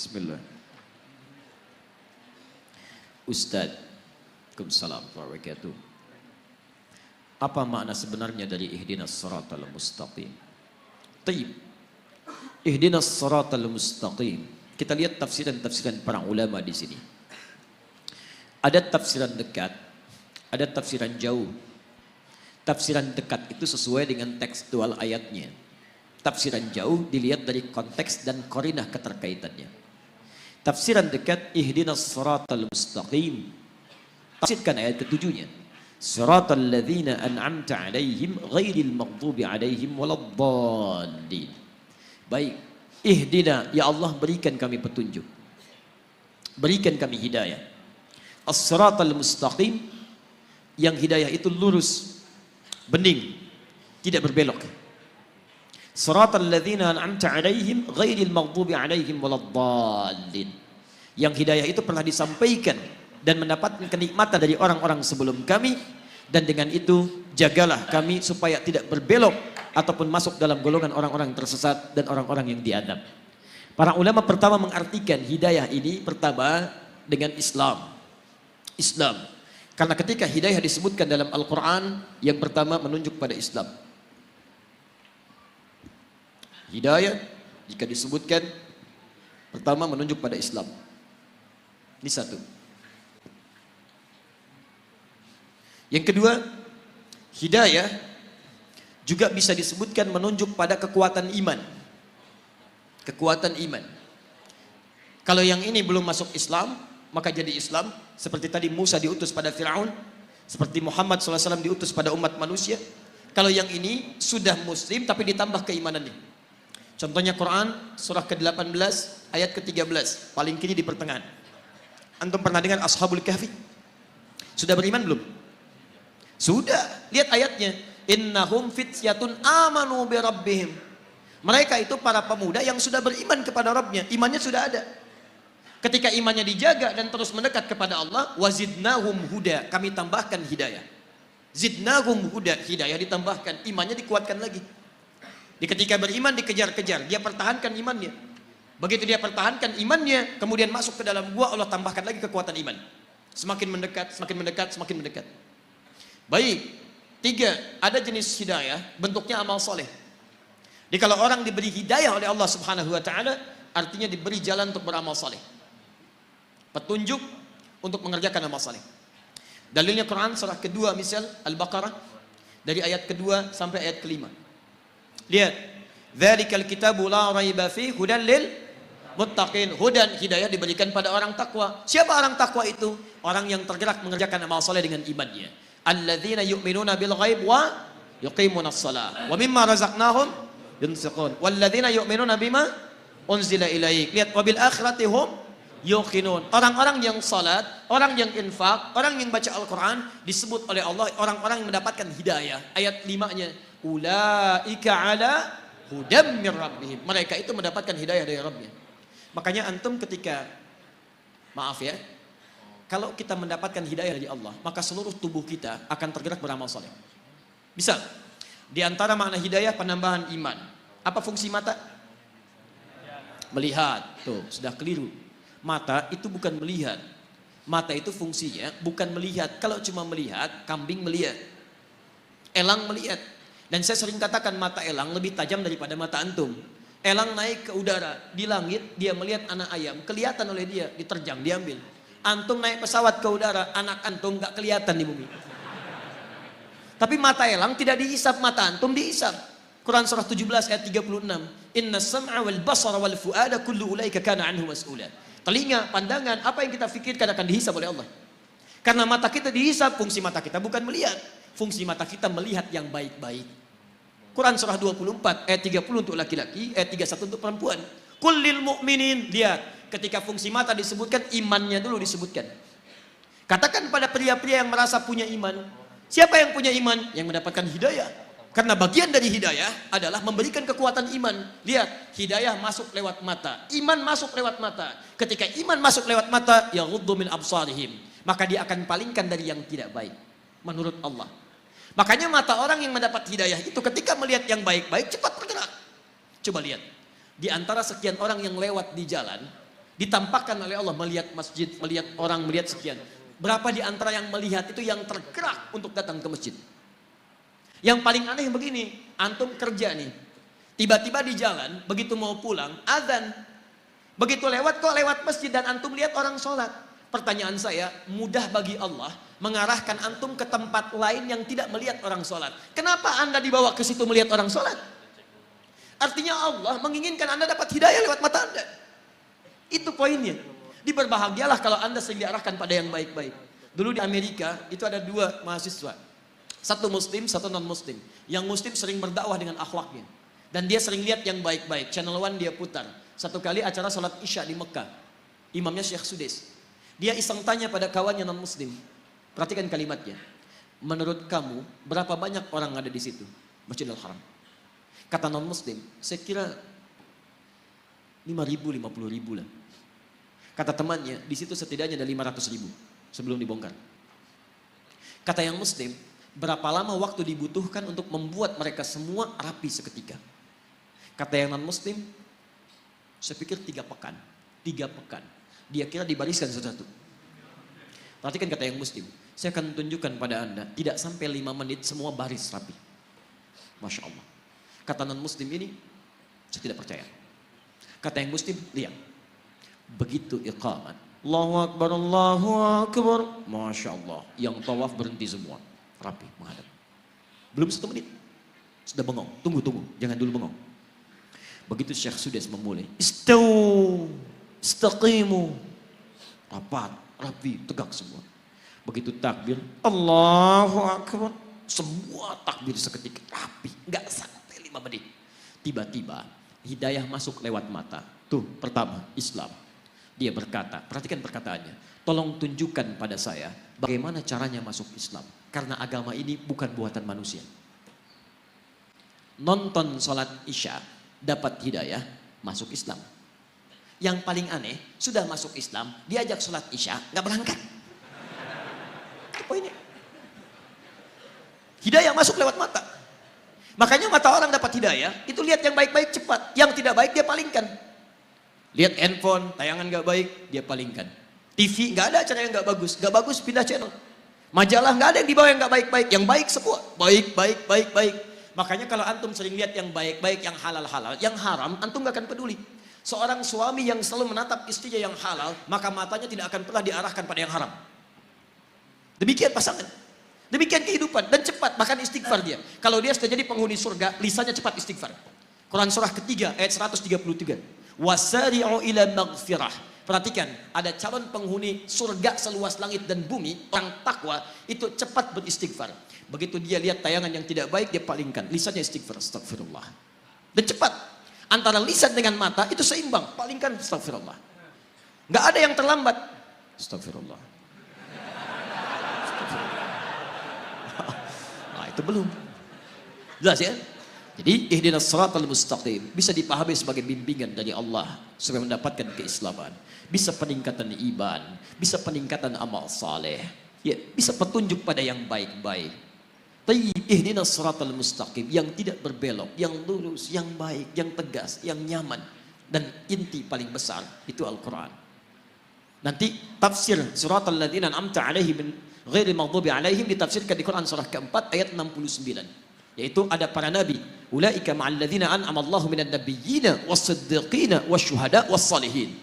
Bismillah. Ustadz, Waalaikumsalam warahmatullahi wabarakatuh. Apa makna sebenarnya dari ihdinas siratal mustaqim? Taib. Ihdinas siratal mustaqim. Kita lihat tafsiran-tafsiran para ulama di sini. Ada tafsiran dekat, ada tafsiran jauh. Tafsiran dekat itu sesuai dengan tekstual ayatnya. Tafsiran jauh dilihat dari konteks dan qarinah keterkaitannya. Tafsiran dekat, ihdinas siratal mustaqim. Tafsirkan ayat ketujuhnya. Siratal ladzina an'amta 'alaihim ghairil maghdubi 'alaihim waladdallin. Baik, ihdina, ya Allah berikan kami petunjuk. Berikan kami hidayah. As-siratal mustaqim, yang hidayah itu lurus, bening, tidak berbelok. Siratal ladzina an'amta 'alaihim ghairil maghdubi 'alaihim waladdallin. Yang hidayah itu pernah disampaikan dan mendapatkan kenikmatan dari orang-orang sebelum kami, dan dengan itu jagalah kami supaya tidak berbelok ataupun masuk dalam golongan orang-orang tersesat dan orang-orang yang diadab. Para ulama pertama mengartikan hidayah ini pertama dengan Islam. Islam. Karena ketika hidayah disebutkan dalam Al-Quran, yang pertama menunjuk pada Islam. Hidayah jika disebutkan pertama menunjuk pada Islam. Ini satu. Yang kedua, hidayah juga bisa disebutkan menunjuk pada kekuatan iman. Kekuatan iman. Kalau yang ini belum masuk Islam, maka jadi Islam. Seperti tadi Musa diutus pada Fir'aun, seperti Muhammad SAW diutus pada umat manusia. Kalau yang ini sudah muslim tapi ditambah keimanannya. Contohnya Quran surah ke-18 ayat ke-13, paling kiri di pertengahan. Antum pernah dengar Ashabul Kahfi? Sudah beriman belum? Sudah. Lihat ayatnya. Innahum fityatun amanu bi rabbihim. Mereka itu para pemuda yang sudah beriman kepada Rabbnya. Imannya sudah ada. Ketika imannya dijaga dan terus mendekat kepada Allah, wazidnahum huda, kami tambahkan hidayah. Zidnahum huda, hidayah ditambahkan, imannya dikuatkan lagi. Ketika beriman dikejar-kejar, dia pertahankan imannya. Begitu dia pertahankan imannya, kemudian masuk ke dalam gua, Allah tambahkan lagi kekuatan iman. Semakin mendekat, semakin mendekat, semakin mendekat. Baik, tiga, ada jenis hidayah, bentuknya amal soleh. Jadi kalau orang diberi hidayah oleh Allah Subhanahu Wa Taala, artinya diberi jalan untuk beramal soleh. Petunjuk untuk mengerjakan amal soleh. Dalilnya Quran surah kedua misal Al-Baqarah dari ayat kedua sampai ayat kelima. Lihat, dzalikal kitabu la raiba fi hudan lil muttaqin. Hudan, hidayah diberikan pada orang takwa. Siapa orang takwa itu? Orang yang tergerak mengerjakan amal soleh dengan imannya. Alladzina yu'minuna bil ghaib wa yuqimunas shalah wa mimma razaqnahum yunfiqun. Walladzina yu'minuna bima unzila ilaik. Lihat, wabil akhirati hum yuqinun. Orang-orang yang salat, orang yang infak, orang yang baca Al-Quran, disebut oleh Allah orang-orang yang mendapatkan hidayah. Ayat 5-nya, ulaika ala hudam min rabbihim. Mereka itu mendapatkan hidayah dari Rabbnya. Makanya antum ketika, maaf ya, kalau kita mendapatkan hidayah dari Allah, maka seluruh tubuh kita akan tergerak beramal saleh. Bisa. Di antara makna hidayah penambahan iman. Apa fungsi mata? Melihat. Tuh, sudah keliru. Mata itu bukan melihat. Mata itu fungsinya bukan melihat. Kalau cuma melihat, kambing melihat. Elang melihat. Dan saya sering katakan mata elang lebih tajam daripada mata antum. Elang naik ke udara, di langit dia melihat anak ayam, kelihatan oleh dia, diterjang, diambil. Antum naik pesawat ke udara, anak antum gak kelihatan di bumi. Tapi mata elang tidak dihisap, mata antum dihisap. Quran surah 17 ayat 36. Inna sam'a wal basara wal fu'ada kullu ulaika kana anhu mas'ula. Telinga, pandangan, apa yang kita fikirkan akan dihisap oleh Allah. Karena mata kita dihisap, fungsi mata kita bukan melihat. Fungsi mata kita melihat yang baik-baik. Quran surah 24 ayat 30 untuk laki-laki, ayat 31 untuk perempuan. Kullil mu'minin, lihat, ketika fungsi mata disebutkan, imannya dulu disebutkan. Katakan pada pria-pria yang merasa punya iman, siapa yang punya iman? Yang mendapatkan hidayah. Karena bagian dari hidayah adalah memberikan kekuatan iman. Lihat, hidayah masuk lewat mata, iman masuk lewat mata. Ketika iman masuk lewat mata, yaghuddu min absarihim, maka dia akan palingkan dari yang tidak baik menurut Allah. Makanya mata orang yang mendapat hidayah itu ketika melihat yang baik-baik cepat bergerak. Coba lihat, di antara sekian orang yang lewat di jalan, Ditampakkan oleh Allah melihat masjid, melihat orang, melihat sekian. Berapa di antara yang melihat itu yang tergerak untuk datang ke masjid? Yang paling aneh begini, antum kerja nih. Tiba-tiba di jalan, begitu mau pulang, azan. Begitu lewat, kok lewat masjid dan antum lihat orang sholat. Pertanyaan saya, mudah bagi Allah mengarahkan antum ke tempat lain yang tidak melihat orang sholat. Kenapa Anda dibawa ke situ melihat orang sholat? Artinya Allah menginginkan Anda dapat hidayah lewat mata Anda. Itu poinnya. Diberbahagialah kalau Anda sering diarahkan pada yang baik-baik. Dulu di Amerika itu ada 2 mahasiswa. Satu muslim, satu non muslim. Yang muslim sering berdakwah dengan akhlaknya. Dan dia sering lihat yang baik-baik. Channel One dia putar. Satu kali acara salat Isya di Mekah. Imamnya Syekh Sudes. Dia iseng tanya pada kawannya non muslim. Perhatikan kalimatnya. Menurut kamu berapa banyak orang ada di situ? Masjidil Haram. Kata non muslim, saya kira 5.000, 50.000 lah. Kata temannya, di situ setidaknya ada 500.000 sebelum dibongkar. Kata yang muslim, berapa lama waktu dibutuhkan untuk membuat mereka semua rapi seketika? Kata yang non muslim, saya pikir 3 pekan. 3 pekan. Dia kira dibariskan satu-satu. Perhatikan kata yang muslim, saya akan tunjukkan pada Anda, tidak sampai 5 menit semua baris rapi. Masya Allah. Kata non muslim ini, saya tidak percaya. Kata yang muslim, lihat. Begitu iqamat, Allahu Akbar, Allahu Akbar, Masya Allah, yang tawaf berhenti semua, rapi menghadap. Belum 1 menit, sudah bengong, tunggu, jangan dulu bengong. Begitu Syekh Sudes memulai, istawu, istaqimu, rapat, rapi, tegak semua. Begitu takbir, Allahu Akbar, semua takbir seketika, rapi, nggak sampai 5 menit. Tiba-tiba hidayah masuk lewat mata. Tuh, pertama, Islam. Dia berkata, perhatikan perkataannya, tolong tunjukkan pada saya bagaimana caranya masuk Islam. Karena agama ini bukan buatan manusia. Nonton sholat Isya, dapat hidayah, masuk Islam. Yang paling aneh, sudah masuk Islam, diajak sholat Isya, nggak berangkat. Apa ini? Hidayah masuk lewat mata. Makanya mata orang dapat hidayah, itu lihat yang baik-baik cepat. Yang tidak baik dia palingkan. Lihat handphone, tayangan gak baik, dia palingkan. TV, gak ada acara yang gak bagus pindah channel. Majalah gak ada yang dibawa yang gak baik-baik, yang baik semua, baik. Makanya kalau antum sering lihat yang baik-baik, yang halal-halal, yang haram, antum gak akan peduli. Seorang suami yang selalu menatap istrinya yang halal, maka matanya tidak akan pernah diarahkan pada yang haram. Demikian pasangan, demikian kehidupan, dan cepat, bahkan istighfar dia. Kalau dia sudah jadi penghuni surga, lisannya cepat istighfar. Quran surah ketiga ayat 133. Wasari'u ila maghfirah. Perhatikan, ada calon penghuni surga seluas langit dan bumi, orang takwa itu cepat beristighfar. Begitu dia lihat tayangan yang tidak baik, dia palingkan, lisannya istighfar, astagfirullah. Dan cepat, antara lisan dengan mata itu seimbang, palingkan, astagfirullah. Nggak ada yang terlambat, astagfirullah. Nah, itu belum jelas ya. Jadi ihdinas siratal mustaqim bisa dipahami sebagai bimbingan dari Allah supaya mendapatkan keislaman, bisa peningkatan iman, bisa peningkatan amal saleh, ya, bisa petunjuk pada yang baik-baik. Tayyib ihdinas siratal mustaqim, yang tidak berbelok, yang lurus, yang baik, yang tegas, yang nyaman, dan inti paling besar itu Al-Qur'an. Nanti tafsir siratal ladzina an'amta 'alaihim ghairil maghdubi 'alaihim ditafsirkan di Quran surah keempat ayat 69. Yaitu ada para nabi, ulaika ma'al ladzina an'ama Allahu minan nabiyyina was-siddiqina wasyuhada was-shalihin.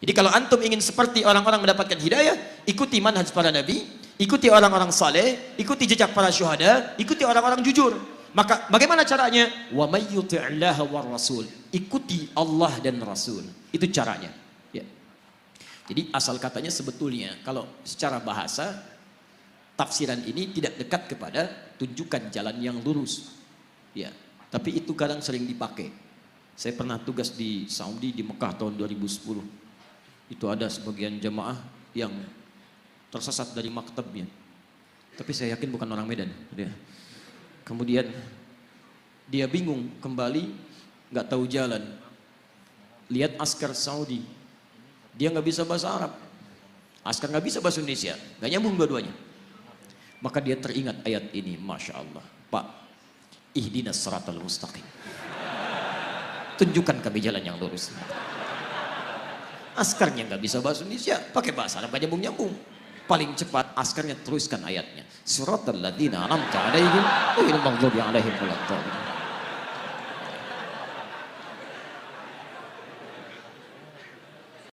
Jadi kalau antum ingin seperti orang-orang mendapatkan hidayah, ikuti manhaj para nabi, ikuti orang-orang saleh, ikuti jejak para syuhada, ikuti orang-orang jujur. Maka bagaimana caranya? Wa may yuti'illaha war rasul. Ikuti Allah dan Rasul. Itu caranya. Ya. Jadi asal katanya sebetulnya kalau secara bahasa tafsiran ini tidak dekat kepada tunjukkan jalan yang lurus. Ya, tapi itu kadang sering dipakai. Saya pernah tugas di Saudi di Mekah tahun 2010. Itu ada sebagian jamaah yang tersesat dari maktabnya. Tapi saya yakin bukan orang Medan. Ya. Kemudian dia bingung kembali, nggak tahu jalan. Lihat askar Saudi, dia nggak bisa bahasa Arab. Askar nggak bisa bahasa Indonesia, nggak nyambung dua-duanya. Maka dia teringat ayat ini, Masya Allah. Pak, ihdinas siratal mustaqim. Tunjukkan kami jalan yang lurus. Askarnya nggak bisa bahasa Indonesia, pakai bahasa Arab nyambung-nyambung. Paling cepat askarnya teruskan ayatnya. Suratal ladzina an'amta 'alaihim ghairil maghdubi 'alaihim waladdallin.